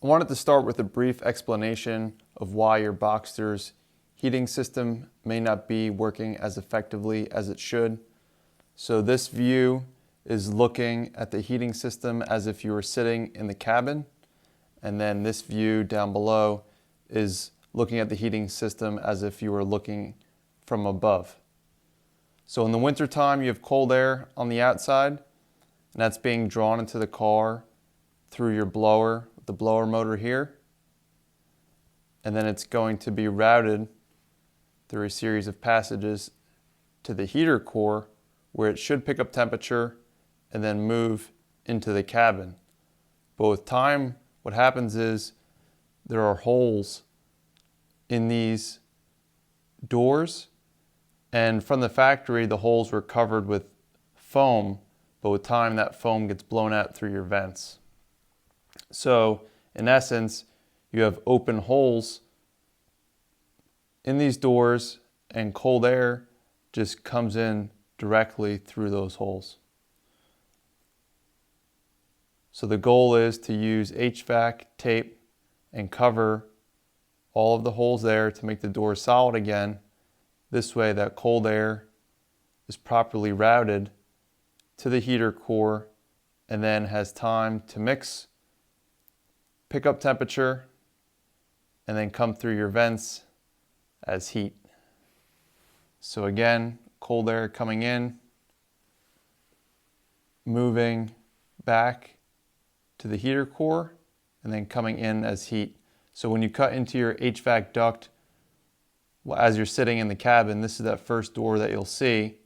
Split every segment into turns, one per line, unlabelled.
I wanted to start with a brief explanation of why your Boxster's heating system may not be working as effectively as it should. So this view is looking at the heating system as if you were sitting in the cabin, and then this view down below is looking at the heating system as if you were looking from above. So in the wintertime, you have cold air on the outside, and that's being drawn into the car through your blower, the blower motor here. And then it's going to be routed through a series of passages to the heater core, where it should pick up temperature and then move into the cabin. But with time, what happens is there are holes in these doors, and from the factory the holes were covered with foam, but with time that foam gets blown out through your vents. So in essence, you have open holes in these doors, and cold air just comes in directly through those holes. So the goal is to use HVAC tape and cover all of the holes there to make the doors solid again. This way that cold air is properly routed to the heater core and then has time to mix, pick up temperature, and then come through your vents as heat. So again, cold air coming in, moving back to the heater core, and then coming in as heat. So when you cut into your HVAC duct, as you're sitting in the cabin, this is that first door that you'll see,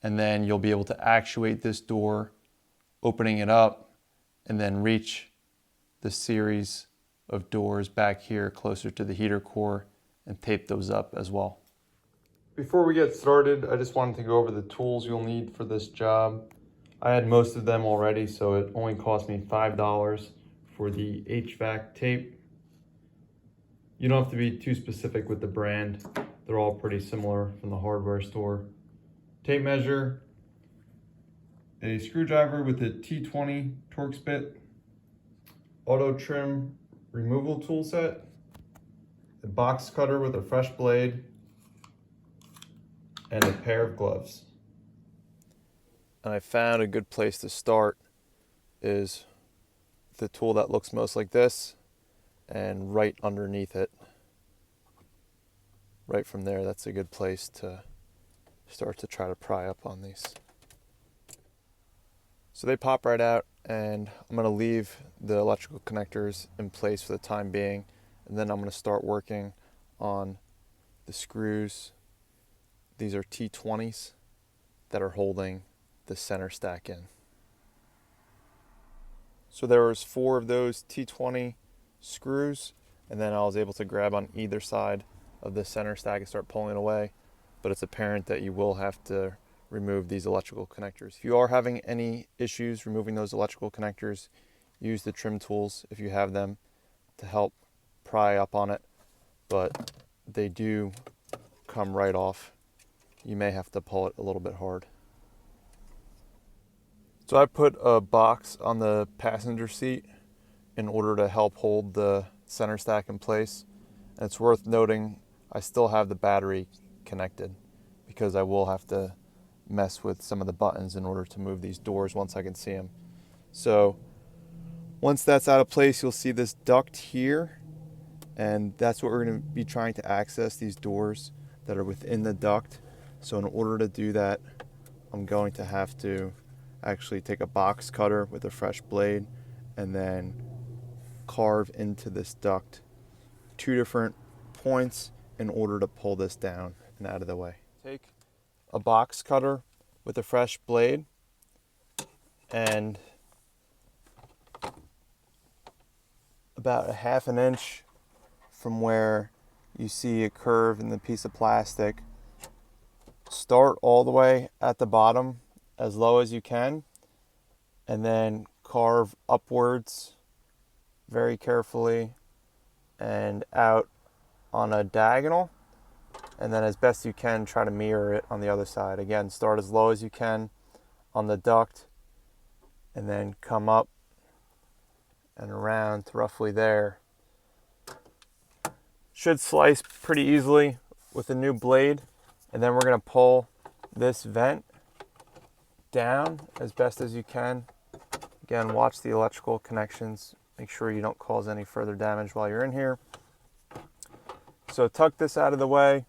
and then you'll be able to actuate this door, opening it up, and then reach the series of doors back here closer to the heater core and tape those up as well. Before we get started, I just wanted to go over the tools you'll need for this job. I had most of them already, so it only cost me $5 for the HVAC tape. You don't have to be too specific with the brand. They're all pretty similar from the hardware store. Tape measure, a screwdriver with a T20 Torx bit, auto trim removal tool set, a box cutter with a fresh blade, and a pair of gloves. And I found a good place to start is the tool that looks most like this, and right underneath it. Right from there, that's a good place to start to try to pry up on these. So they pop right out, and I'm going to leave the electrical connectors in place for the time being, and then I'm going to start working on the screws. These are T20s that are holding the center stack in. So there was 4 of those T20 screws, and then I was able to grab on either side of the center stack and start pulling it away. But it's apparent that you will have to remove these electrical connectors. If you are having any issues removing those electrical connectors, use the trim tools if you have them to help pry up on it, but they do come right off. You may have to pull it a little bit hard. So I put a box on the passenger seat in order to help hold the center stack in place. And it's worth noting I still have the battery connected because I will have to mess with some of the buttons in order to move these doors once I can see them. So once that's out of place, you'll see this duct here, and that's what we're going to be trying to access, these doors that are within the duct. So in order to do that, I'm going to have to actually take a box cutter with a fresh blade and then carve into this duct 2 different points in order to pull this down and out of the way. Take a box cutter with a fresh blade and about 1/2 inch from where you see a curve in the piece of plastic, start all the way at the bottom as low as you can, and then carve upwards very carefully and out on a diagonal, and then as best you can try to mirror it on the other side. Again, start as low as you can on the duct and then come up and around to roughly there. Should slice pretty easily with a new blade. And then we're going to pull this vent down as best as you can. Again, watch the electrical connections. Make sure you don't cause any further damage while you're in here. So tuck this out of the way.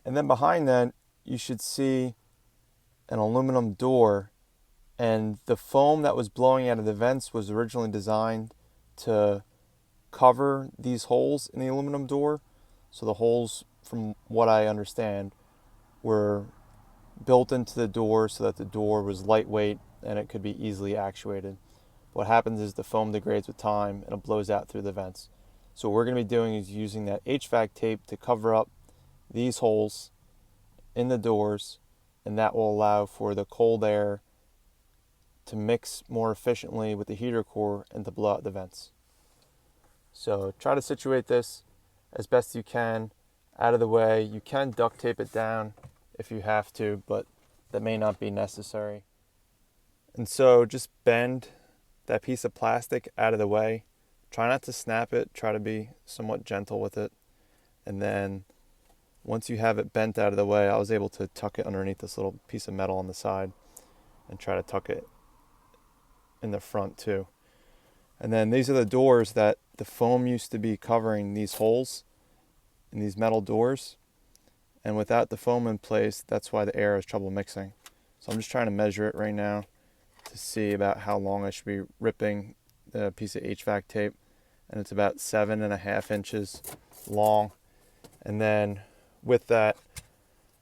And then behind that, you should see an aluminum door. And the foam that was blowing out of the vents was originally designed to cover these holes in the aluminum door. So the holes, from what I understand, were built into the door so that the door was lightweight and it could be easily actuated. What happens is the foam degrades with time and it blows out through the vents. So what we're going to be doing is using that HVAC tape to cover up these holes in the doors, and that will allow for the cold air to mix more efficiently with the heater core and to blow out the vents. So try to situate this as best you can out of the way. You can duct tape it down if you have to, but that may not be necessary. And so just bend that piece of plastic out of the way. Try not to snap it, try to be somewhat gentle with it. And then once you have it bent out of the way, I was able to tuck it underneath this little piece of metal on the side and try to tuck it in the front too. And then these are the doors that the foam used to be covering these holes in these metal doors. And without the foam in place, that's why the air has trouble mixing. So I'm just trying to measure it right now to see about how long I should be ripping the piece of HVAC tape. And it's about 7.5 inches long. And then with that,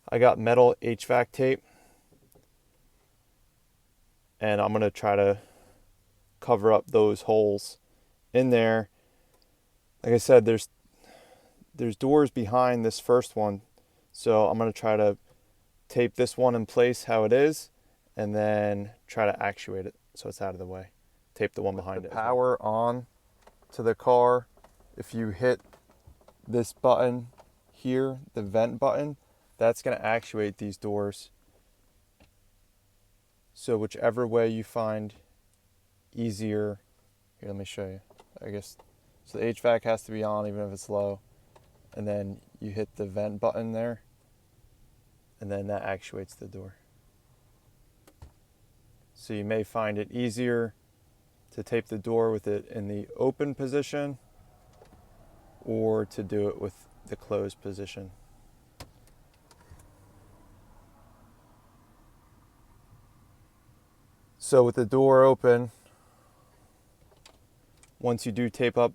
I got metal HVAC tape. And I'm going to try to cover up those holes in there. Like I said, there's doors behind this first one, so I'm going to try to tape this one in place how it is and then try to actuate it so it's out of the way. Tape the one behind it. Power on to the car. If you hit this button here, the vent button, that's going to actuate these doors. So whichever way you find easier. Here, let me show you. I guess so. The HVAC has to be on even if it's low, and then you hit the vent button there, and then that actuates the door. So you may find it easier to tape the door with it in the open position or to do it with the closed position. So with the door open, once you do tape up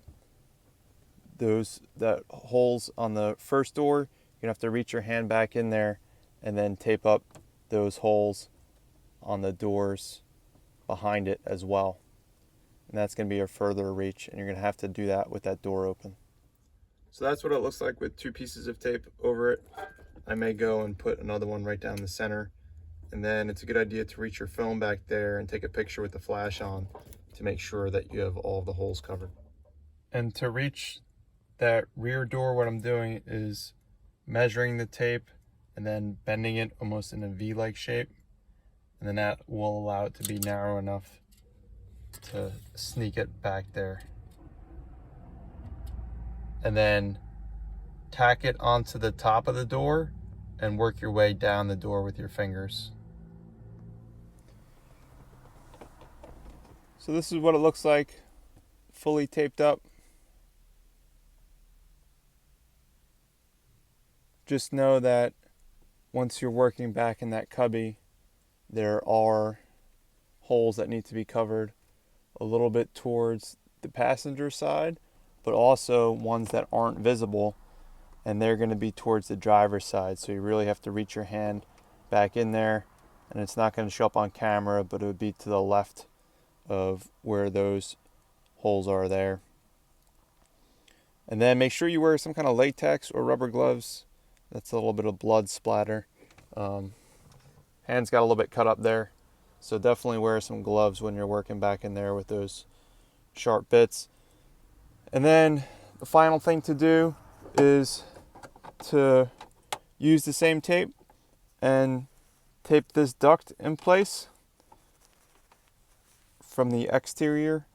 that holes on the first door, you're gonna have to reach your hand back in there and then tape up those holes on the doors behind it as well. And that's gonna be a further reach, and you're gonna have to do that with that door open. So that's what it looks like with 2 pieces of tape over it. I may go and put another one right down the center. And then it's a good idea to reach your phone back there and take a picture with the flash on to make sure that you have all of the holes covered. And to reach that rear door, what I'm doing is measuring the tape and then bending it almost in a V-like shape. And then that will allow it to be narrow enough to sneak it back there. And then tack it onto the top of the door and work your way down the door with your fingers. So this is what it looks like, fully taped up. Just know that once you're working back in that cubby, there are holes that need to be covered a little bit towards the passenger side, but also ones that aren't visible, and they're going to be towards the driver's side. So you really have to reach your hand back in there, and it's not going to show up on camera, but it would be to the left of where those holes are there. And then make sure you wear some kind of latex or rubber gloves. That's a little bit of blood splatter. Hands got a little bit cut up there, so definitely wear some gloves when you're working back in there with those sharp bits. And then the final thing to do is to use the same tape and tape this duct in place from the exterior.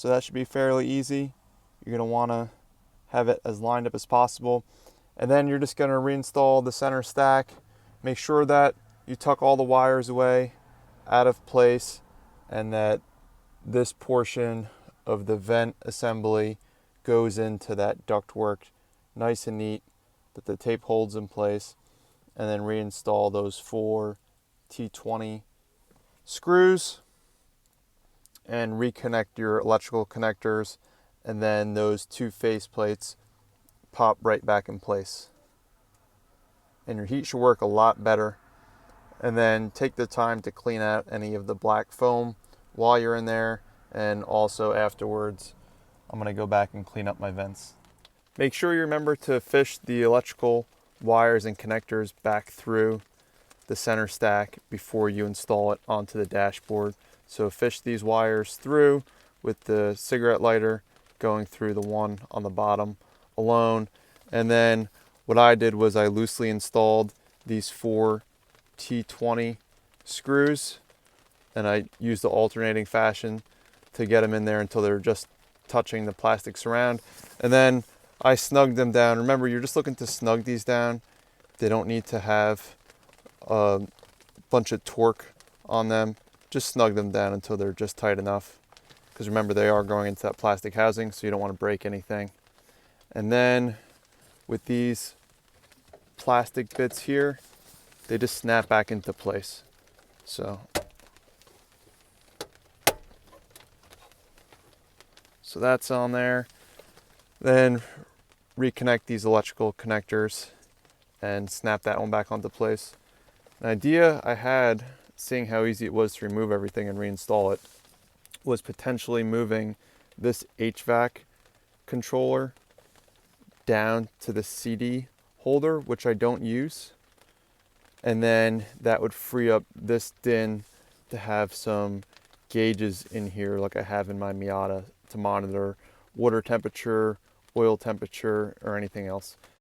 So that should be fairly easy. You're going to want to have it as lined up as possible. And then you're just going to reinstall the center stack. Make sure that you tuck all the wires away out of place and that this portion of the vent assembly goes into that ductwork nice and neat, that the tape holds in place. And then reinstall those 4 T20 screws and reconnect your electrical connectors, and then those 2 face plates pop right back in place. And your heat should work a lot better. And then take the time to clean out any of the black foam while you're in there, and also afterwards I'm going to go back and clean up my vents. Make sure you remember to fish the electrical wires and connectors back through the center stack before you install it onto the dashboard. So fish these wires through with the cigarette lighter going through the one on the bottom alone. And then what I did was I loosely installed these 4 T20 screws, and I used the alternating fashion to get them in there until they're just touching the plastic surround. And then I snugged them down. Remember, you're just looking to snug these down. They don't need to have a bunch of torque on them. Just snug them down until they're just tight enough, because remember, they are going into that plastic housing, so you don't want to break anything. And then with these plastic bits here, they just snap back into place. So that's on there. Then reconnect these electrical connectors and snap that one back onto place. An idea I had, seeing how easy it was to remove everything and reinstall it, was potentially moving this HVAC controller down to the CD holder, which I don't use. And then that would free up this DIN to have some gauges in here like I have in my Miata to monitor water temperature, oil temperature, or anything else.